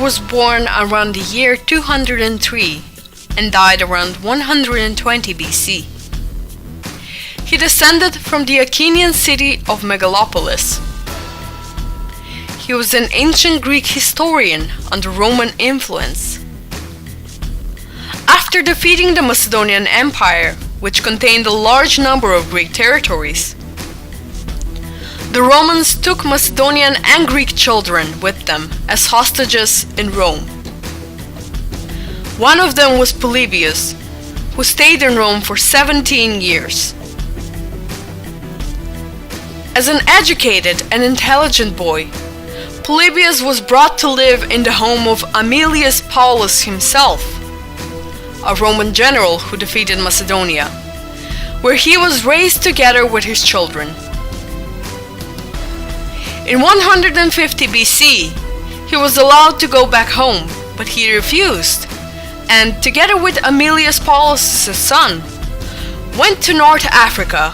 was born around the year 203 and died around 120 BC. He descended from the Achaean city of Megalopolis. He was an ancient Greek historian under Roman influence. After defeating the Macedonian Empire, which contained a large number of Greek territories, the Romans took Macedonian and Greek children with them as hostages in Rome. One of them was Polybius, who stayed in Rome for 17 years. As an educated and intelligent boy, Polybius was brought to live in the home of Aemilius Paulus himself, a Roman general who defeated Macedonia, where he was raised together with his children. In 150 BC, he was allowed to go back home, but he refused, and together with Aemilius Paulus' son, went to North Africa,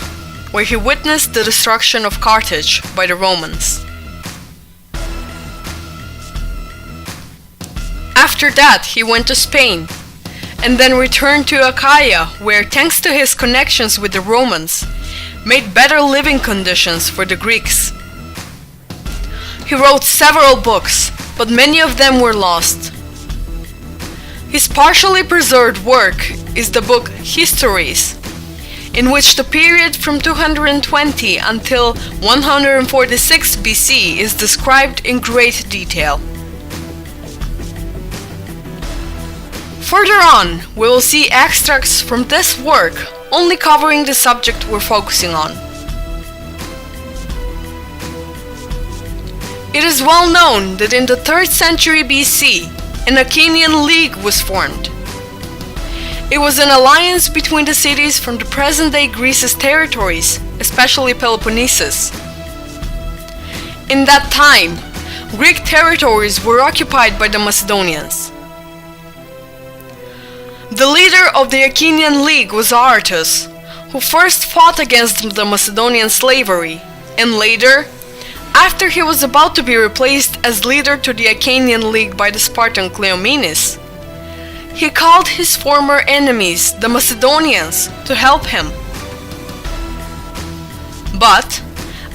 where he witnessed the destruction of Carthage by the Romans. After that, he went to Spain, and then returned to Achaia, where, thanks to his connections with the Romans, made better living conditions for the Greeks. He wrote several books, but many of them were lost. His partially preserved work is the book Histories, in which the period from 220 until 146 BC is described in great detail. Further on, we will see extracts from this work only covering the subject we're focusing on. It is well known that in the 3rd century BC, an Achaean League was formed. It was an alliance between the cities from the present-day Greece's territories, especially Peloponnesus. In that time, Greek territories were occupied by the Macedonians. The leader of the Achaean League was Aratus, who first fought against the Macedonian slavery, and later, after he was about to be replaced as leader to the Achaean League by the Spartan Cleomenes, he called his former enemies, the Macedonians, to help him. But,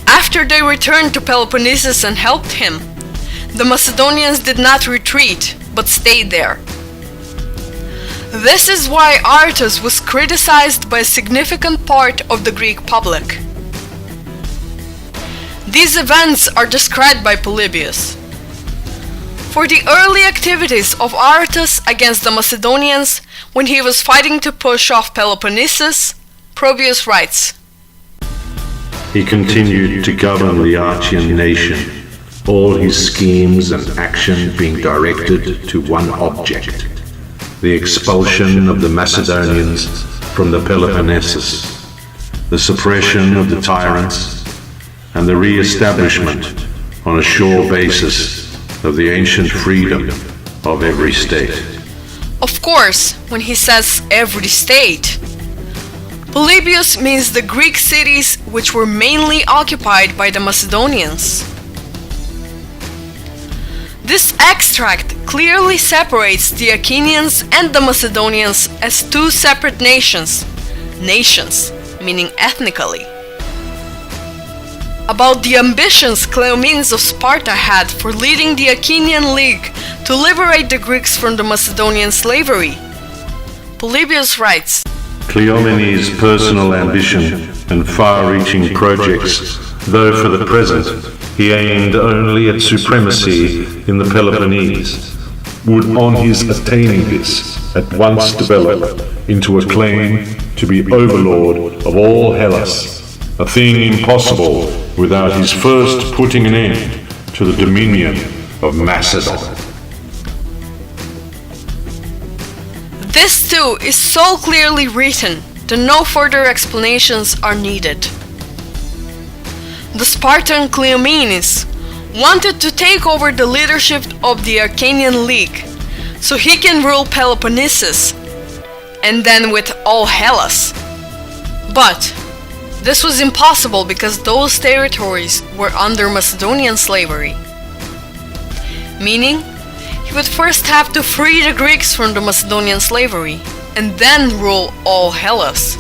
after they returned to Peloponnesus and helped him, the Macedonians did not retreat, but stayed there. This is why Aratus was criticized by a significant part of the Greek public. These events are described by Polybius. For the early activities of Aratus against the Macedonians when he was fighting to push off Peloponnesus, Polybius writes, "He continued to govern the Archean nation, all his schemes and action being directed to one object, the expulsion of the Macedonians from the Peloponnesus, the suppression of the tyrants, and the re-establishment on a sure basis of the ancient freedom of every state." Of course, when he says every state, Polybius means the Greek cities which were mainly occupied by the Macedonians. This extract clearly separates the Achaeans and the Macedonians as two separate nations, meaning ethnically. About the ambitions Cleomenes of Sparta had for leading the Achaean League to liberate the Greeks from the Macedonian slavery, Polybius writes, Cleomenes' personal ambition and far-reaching projects, though for the present he aimed only at supremacy in the Peloponnese, would on his attaining this at once develop into a claim to be overlord of all Hellas, a thing impossible without his first putting an end to the dominion of Macedon. This too is so clearly written that no further explanations are needed. The Spartan Cleomenes wanted to take over the leadership of the Achaean League so he can rule Peloponnesus and then with all Hellas. But this was impossible because those territories were under Macedonian slavery. Meaning, he would first have to free the Greeks from the Macedonian slavery, and then rule all Hellas.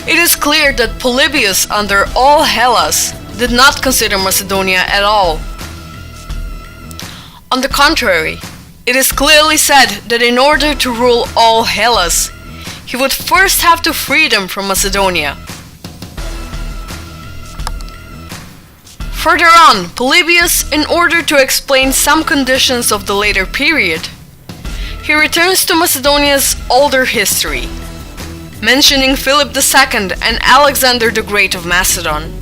It is clear that Polybius under all Hellas did not consider Macedonia at all. On the contrary, it is clearly said that in order to rule all Hellas, he would first have to free them from Macedonia. Further on, Polybius, in order to explain some conditions of the later period, he returns to Macedonia's older history, mentioning Philip II and Alexander the Great of Macedon.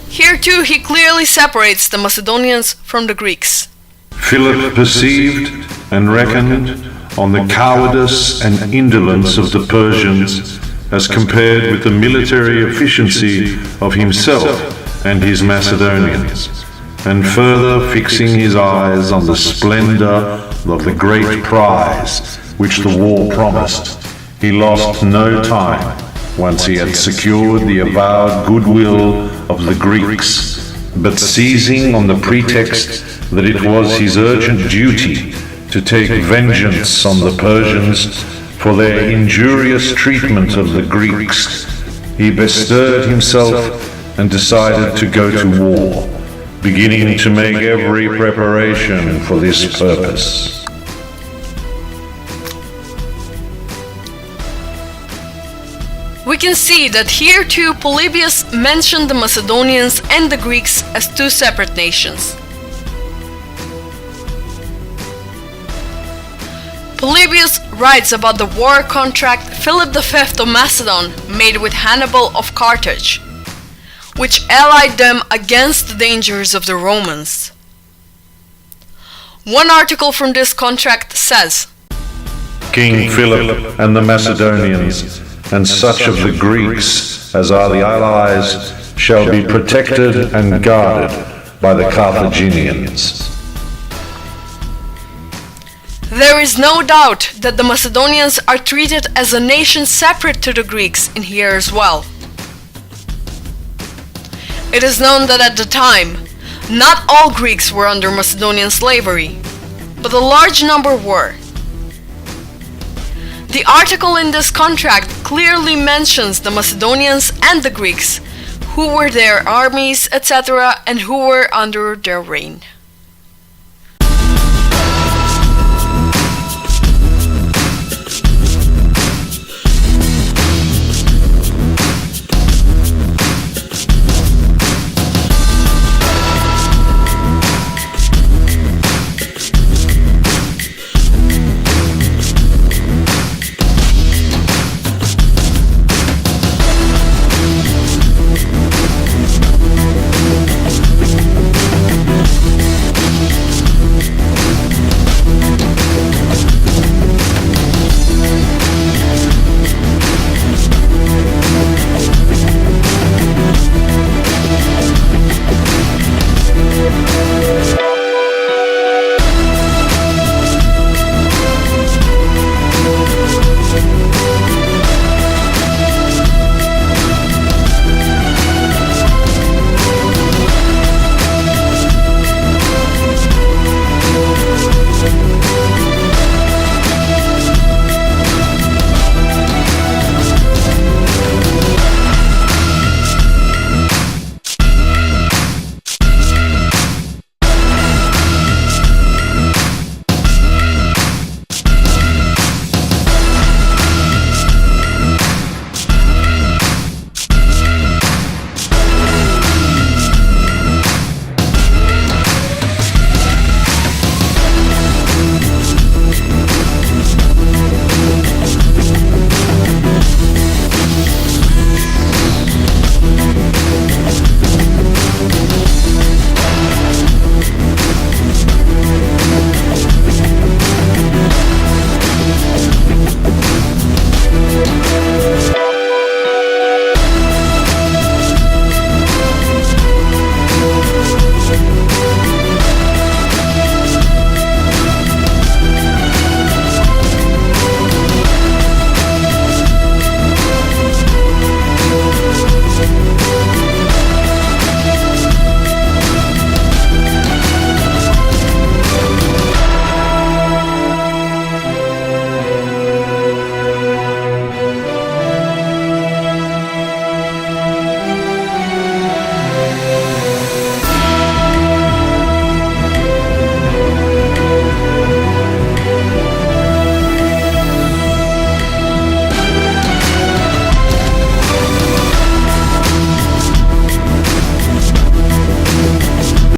Here too he clearly separates the Macedonians from the Greeks. Philip perceived and reckoned on the cowardice and indolence of the Persians as compared with the military efficiency of himself and his Macedonians, and further fixing his eyes on the splendor of the great prize which the war promised, he lost no time once he had secured the avowed goodwill of the Greeks, but seizing on the pretext that it was his urgent duty to take vengeance on the Persians for their injurious treatment of the Greeks, he bestirred himself and decided to go to war, beginning to make every preparation for this purpose. We can see that here too Polybius mentioned the Macedonians and the Greeks as two separate nations. Polybius writes about the war contract Philip V of Macedon made with Hannibal of Carthage, which allied them against the dangers of the Romans. One article from this contract says, King Philip and the Macedonians, and such of the Greeks as are the allies, shall be protected and guarded by the Carthaginians. There is no doubt that the Macedonians are treated as a nation separate to the Greeks in here as well. It is known that at the time, not all Greeks were under Macedonian slavery, but a large number were. The article in this contract clearly mentions the Macedonians and the Greeks, who were their armies, etc., and who were under their reign.